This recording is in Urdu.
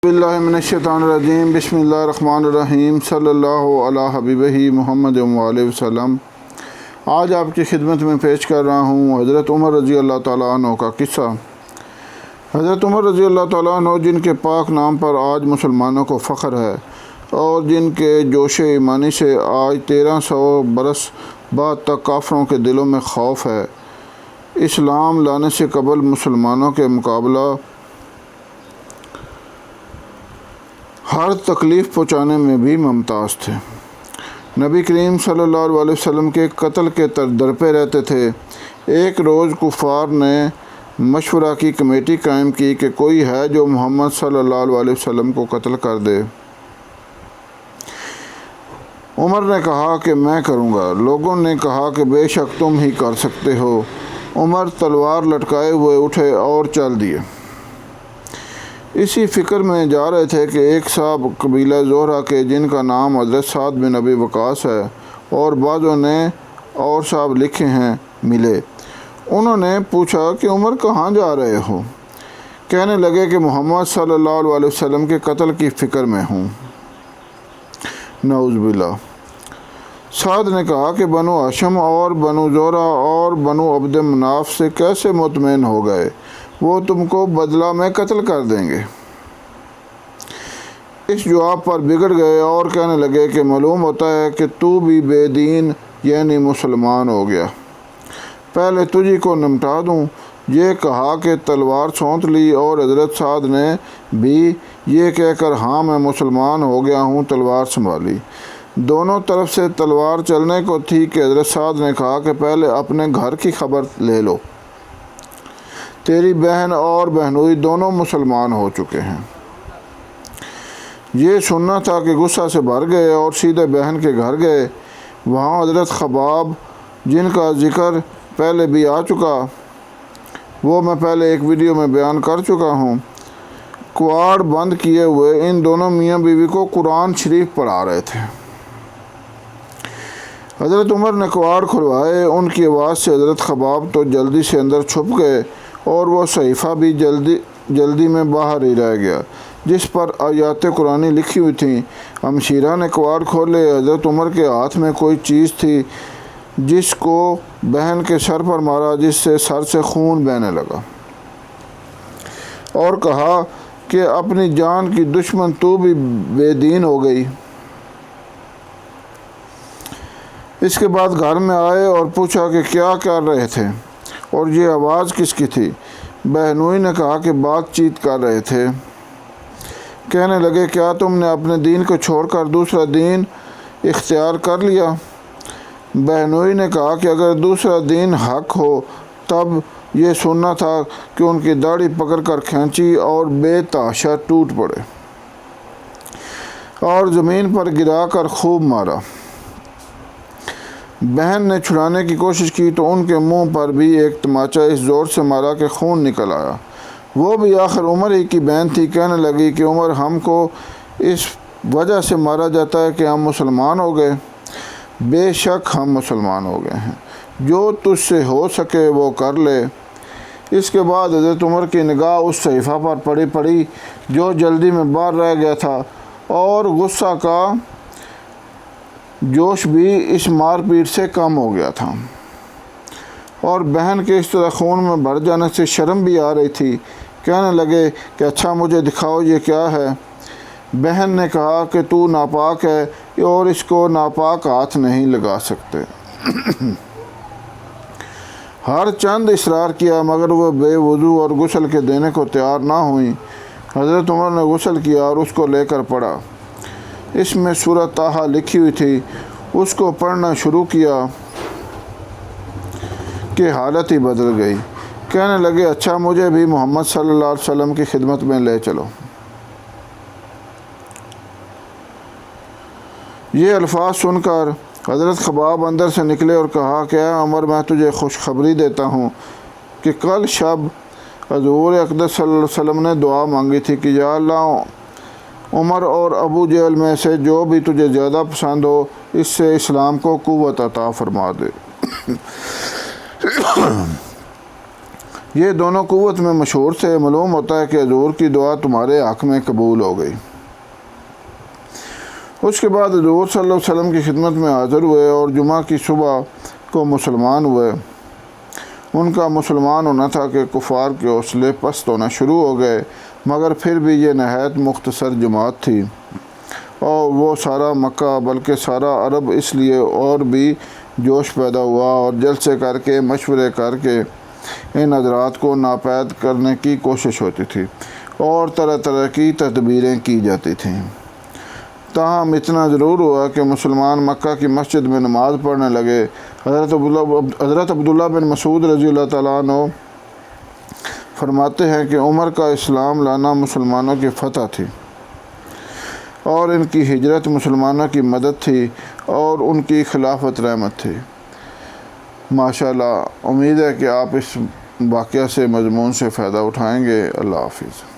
باللہ من الشیطان الرجیم بسم اللہ الرحمن الرحیم صلی اللہ علیہ حبیبہ محمد وآلہ وسلم۔ آج آپ کی خدمت میں پیش کر رہا ہوں حضرت عمر رضی اللہ تعالیٰ عنہ کا قصہ۔ حضرت عمر رضی اللہ تعالیٰ عنہ جن کے پاک نام پر آج مسلمانوں کو فخر ہے اور جن کے جوش ایمانی سے آج 1300 برس بعد تک کافروں کے دلوں میں خوف ہے، اسلام لانے سے قبل مسلمانوں کے مقابلہ ہر تکلیف پہنچانے میں بھی ممتاز تھے۔ نبی کریم صلی اللہ علیہ وسلم کے قتل کے درپے رہتے تھے۔ ایک روز کفار نے مشورہ کی کمیٹی قائم کی کہ کوئی ہے جو محمد صلی اللہ علیہ وسلم کو قتل کر دے۔ عمر نے کہا کہ میں کروں گا۔ لوگوں نے کہا کہ بے شک تم ہی کر سکتے ہو۔ عمر تلوار لٹکائے ہوئے اٹھے اور چل دیے۔ اسی فکر میں جا رہے تھے کہ ایک صاحب قبیلہ زہرہ کے جن کا نام حضرت سعد بن ابی وقاص ہے اور بعضوں نے اور صاحب لکھے ہیں ملے۔ انہوں نے پوچھا کہ عمر کہاں جا رہے ہو؟ کہنے لگے کہ محمد صلی اللہ علیہ وسلم کے قتل کی فکر میں ہوں۔ نعوذ باللہ۔ سعد نے کہا کہ بنو ہاشم اور بنو زہرہ اور بنو عبد مناف سے کیسے مطمئن ہو گئے؟ وہ تم کو بدلہ میں قتل کر دیں گے۔ اس جواب پر بگڑ گئے اور کہنے لگے کہ معلوم ہوتا ہے کہ تو بھی بے دین یعنی مسلمان ہو گیا، پہلے تجھی کو نمٹا دوں۔ یہ کہا کہ تلوار سونت لی اور حضرت سعد نے بھی یہ کہہ کر ہاں میں مسلمان ہو گیا ہوں تلوار سنبھالی۔ دونوں طرف سے تلوار چلنے کو تھی کہ حضرت سعد نے کہا کہ پہلے اپنے گھر کی خبر لے لو، تیری بہن اور بہنوئی دونوں مسلمان ہو چکے ہیں۔ یہ سننا تھا کہ غصہ سے بھر گئے اور سیدھے بہن کے گھر گئے۔ وہاں حضرت خباب جن کا ذکر پہلے بھی آ چکا، وہ میں پہلے ایک ویڈیو میں بیان کر چکا ہوں، کواڑ بند کیے ہوئے ان دونوں میاں بیوی کو قرآن شریف پڑھا رہے تھے۔ حضرت عمر نے کواڑ کھلوائے۔ ان کی آواز سے حضرت خباب تو جلدی سے اندر چھپ گئے اور وہ صحیفہ بھی جلدی میں باہر ہی رہ گیا جس پر آیات قرآنی لکھی ہوئی تھیں۔ ہمشیرہ نے کواڑ کھولے۔ حضرت عمر کے ہاتھ میں کوئی چیز تھی جس کو بہن کے سر پر مارا، جس سے سر سے خون بہنے لگا اور کہا کہ اپنی جان کی دشمن تو بھی بے دین ہو گئی۔ اس کے بعد گھر میں آئے اور پوچھا کہ کیا کر رہے تھے اور یہ آواز کس کی تھی؟ بہنوئی نے کہا کہ بات چیت کر رہے تھے۔ کہنے لگے کیا تم نے اپنے دین کو چھوڑ کر دوسرا دین اختیار کر لیا؟ بہنوئی نے کہا کہ اگر دوسرا دین حق ہو تب یہ سننا تھا کہ ان کی داڑھی پکڑ کر کھینچی اور بے تحاشا ٹوٹ پڑے اور زمین پر گرا کر خوب مارا۔ بہن نے چھڑانے کی کوشش کی تو ان کے منہ پر بھی ایک تماچا اس زور سے مارا کہ خون نکل آیا۔ وہ بھی آخر عمر ہی کی بہن تھی۔ کہنے لگی کہ عمر ہم کو اس وجہ سے مارا جاتا ہے کہ ہم مسلمان ہو گئے؟ بے شک ہم مسلمان ہو گئے ہیں، جو تجھ سے ہو سکے وہ کر لے۔ اس کے بعد حضرت عمر کی نگاہ اس صحیفہ پر پڑی جو جلدی میں باہر رہ گیا تھا اور غصہ کا جوش بھی اس مار پیٹ سے کم ہو گیا تھا اور بہن کے اس طرح خون میں بھر جانے سے شرم بھی آ رہی تھی۔ کہنے لگے کہ اچھا مجھے دکھاؤ یہ کیا ہے؟ بہن نے کہا کہ تو ناپاک ہے اور اس کو ناپاک ہاتھ نہیں لگا سکتے۔ ہر چند اصرار کیا مگر وہ بے وضو اور غسل کے دینے کو تیار نہ ہوئیں۔ حضرت عمر نے غسل کیا اور اس کو لے کر پڑھا۔ اس میں سورۃ طٰہٰ لکھی ہوئی تھی۔ اس کو پڑھنا شروع کیا کہ حالت ہی بدل گئی۔ کہنے لگے اچھا مجھے بھی محمد صلی اللہ علیہ وسلم کی خدمت میں لے چلو۔ یہ الفاظ سن کر حضرت خباب اندر سے نکلے اور کہا کہ اے عمر میں تجھے خوشخبری دیتا ہوں کہ کل شب حضور اقدس صلی اللہ علیہ وسلم نے دعا مانگی تھی کہ یا اللہ عمر اور ابو جہل میں سے جو بھی تجھے زیادہ پسند ہو اس سے اسلام کو قوت عطا فرما دے۔ یہ دونوں قوت میں مشہور تھے۔ معلوم ہوتا ہے کہ حضور کی دعا تمہارے حق میں قبول ہو گئی۔ اس کے بعد حضور صلی اللہ علیہ وسلم کی خدمت میں حاضر ہوئے اور جمعہ کی صبح کو مسلمان ہوئے۔ ان کا مسلمان ہونا تھا کہ کفار کے حوصلے پست ہونا شروع ہو گئے، مگر پھر بھی یہ نہایت مختصر جماعت تھی اور وہ سارا مکہ بلکہ سارا عرب اس لیے اور بھی جوش پیدا ہوا اور جلسے کر کے مشورے کر کے ان حضرات کو ناپید کرنے کی کوشش ہوتی تھی اور طرح طرح کی تدبیریں کی جاتی تھیں۔ تاہم اتنا ضرور ہوا کہ مسلمان مکہ کی مسجد میں نماز پڑھنے لگے۔ حضرت عبداللہ بن مسعود رضی اللہ تعالیٰ عنہ فرماتے ہیں کہ عمر کا اسلام لانا مسلمانوں کی فتح تھی اور ان کی ہجرت مسلمانوں کی مدد تھی اور ان کی خلافت رحمت تھی۔ ماشاءاللہ، امید ہے کہ آپ اس واقعہ سے مضمون سے فائدہ اٹھائیں گے۔ اللہ حافظ۔